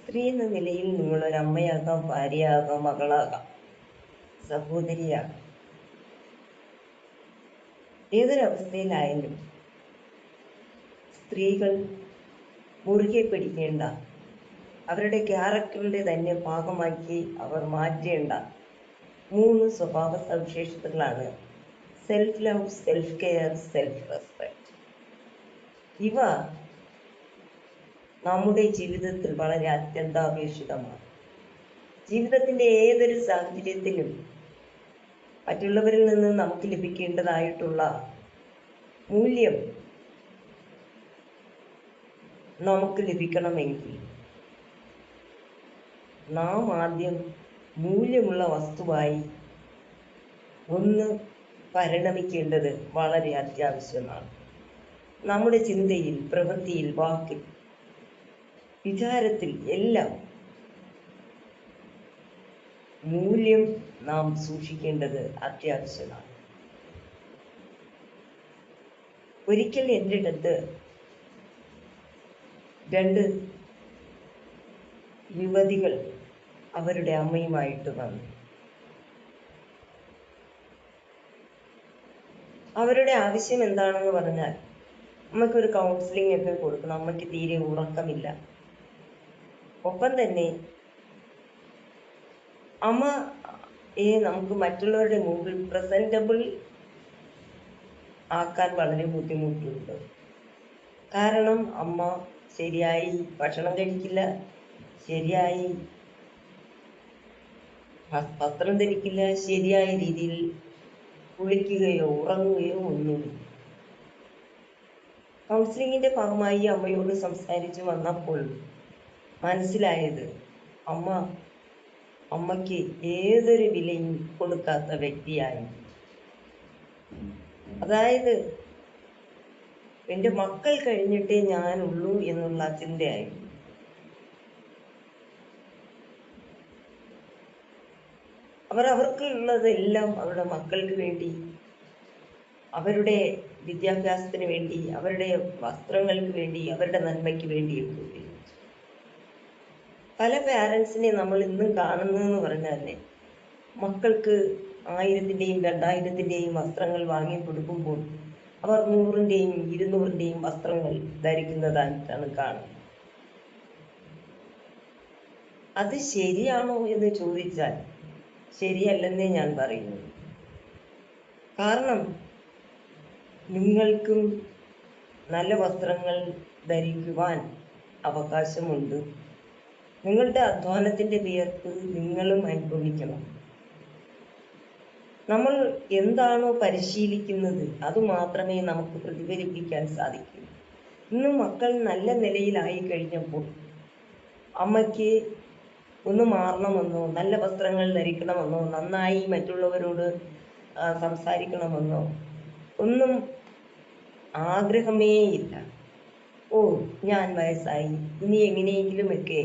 സ്ത്രീ എന്ന നിലയിൽ നിങ്ങളൊരമ്മയാകാം, ഭാര്യയാകാം, മകളാകാം, സഹോദരിയാകാം. ഏതൊരവസ്ഥയിലായാലും സ്ത്രീകൾ മുറുകെ പിടിക്കേണ്ട, അവരുടെ ക്യാരക്ടറിൻ്റെ തന്നെ ഭാഗമാക്കി അവർ മാറ്റേണ്ട 3 സ്വഭാവ സവിശേഷതകളാണ് self love, self care, self respect. ഇവ നമ്മുടെ ജീവിതത്തിൽ വളരെ അത്യന്താപേക്ഷിതമാണ്. ജീവിതത്തിൻ്റെ ഏതൊരു സാഹചര്യത്തിലും മറ്റുള്ളവരിൽ നിന്ന് നമുക്ക് ലഭിക്കേണ്ടതായിട്ടുള്ള മൂല്യം നമുക്ക് ലഭിക്കണമെങ്കിൽ നാം ആദ്യം മൂല്യമുള്ള വസ്തുവായി ഒന്ന് പരിണമിക്കേണ്ടത് വളരെ അത്യാവശ്യമാണ്. നമ്മുടെ ചിന്തയിൽ, പ്രവൃത്തിയിൽ, വാക്കിൽ, വിചാരത്തിൽ എല്ലാം മൂല്യം നാം സൂക്ഷിക്കേണ്ടത് അത്യാവശ്യമാണ്. ഒരിക്കൽ എൻ്റെ അടുത്ത് 2 യുവതികൾ അവരുടെ അമ്മയുമായിട്ട് വന്നു. അവരുടെ ആവശ്യം എന്താണെന്ന് പറഞ്ഞാൽ, അമ്മയ്ക്കൊരു കൗൺസിലിംഗ് ഒക്കെ കൊടുക്കണം, അമ്മയ്ക്ക് തീരെ ഉറക്കമില്ല. ഒപ്പം തന്നെ അമ്മയെ നമുക്ക് മറ്റുള്ളവരുടെ മുമ്പിൽ പ്രസൻറ്റബിൾ ആക്കാൻ വളരെ ബുദ്ധിമുട്ടുണ്ട്. കാരണം അമ്മ ശരിയായി ഭക്ഷണം കഴിക്കില്ല, ശരിയായി വസ്ത്രം ധരിക്കില്ല, ശരിയായ രീതിയിൽ കുളിക്കുകയോ ഉറങ്ങുകയോ ഒന്നുമില്ല. കൗൺസിലിങ്ങിൻ്റെ ഭാഗമായി അമ്മയോട് സംസാരിച്ച് വന്നപ്പോൾ മനസ്സിലായത്, അമ്മയ്ക്ക് ഏതൊരു വിലയും കൊടുക്കാത്ത വ്യക്തിയായി. അതായത് എൻ്റെ മക്കൾ കഴിഞ്ഞിട്ടേ ഞാനുള്ളൂ എന്നുള്ള ചിന്തയായിരുന്നു. അവർക്കുള്ളതെല്ലാം അവരുടെ മക്കൾക്ക് വേണ്ടി, അവരുടെ വിദ്യാഭ്യാസത്തിന് വേണ്ടി, അവരുടെ വസ്ത്രങ്ങൾക്ക് വേണ്ടി, അവരുടെ നന്മയ്ക്ക് വേണ്ടിയൊക്കെ ഉപയോഗിച്ചു. പല പാരൻസിനെ നമ്മൾ ഇന്നും കാണുന്നതെന്ന് പറഞ്ഞാൽ മക്കൾക്ക് 1000-ൻ്റെയും 2000-ൻ്റെയും വസ്ത്രങ്ങൾ വാങ്ങിക്കൊടുക്കുമ്പോൾ അവർ 100-ൻ്റെയും 200-ൻ്റെയും വസ്ത്രങ്ങൾ ധരിക്കുന്നതായിട്ടാണ് കാണുന്നത്. അത് ശരിയാണോ എന്ന് ചോദിച്ചാൽ ശരിയല്ലെന്നേ ഞാൻ പറയുന്നു. കാരണം നിങ്ങൾക്കും നല്ല വസ്ത്രങ്ങൾ ധരിക്കുവാൻ അവകാശമുണ്ട്. നിങ്ങളുടെ അധ്വാനത്തിൻ്റെ വിയർപ്പ് നിങ്ങളും അനുഭവിക്കണം. നമ്മൾ എന്താണോ പരിശീലിക്കുന്നത് അത് മാത്രമേ നമുക്ക് പ്രതിഫലിപ്പിക്കാൻ സാധിക്കൂ. ഇന്ന് മക്കൾ നല്ല നിലയിലായി കഴിഞ്ഞപ്പോൾ അമ്മയ്ക്ക് ഒന്ന് മാറണമെന്നോ, നല്ല വസ്ത്രങ്ങൾ ധരിക്കണമെന്നോ, നന്നായി മറ്റുള്ളവരോട് സംസാരിക്കണമെന്നോ ഒന്നും ആഗ്രഹമേയില്ല. ഞാൻ വയസ്സായി, ഇനി എങ്ങനെയെങ്കിലുമൊക്കെ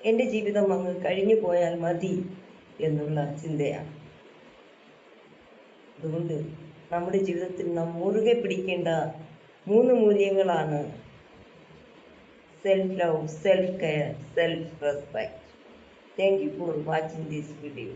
എൻ്റെ ജീവിതം അങ്ങ് കഴിഞ്ഞു പോയാൽ മതി എന്നുള്ള ചിന്തയാണ്. അതുകൊണ്ട് നമ്മുടെ ജീവിതത്തിൽ നാം മുറുകെ പിടിക്കേണ്ട 3 മൂല്യങ്ങളാണ് self love, self care, self respect. Thank you for watching this video.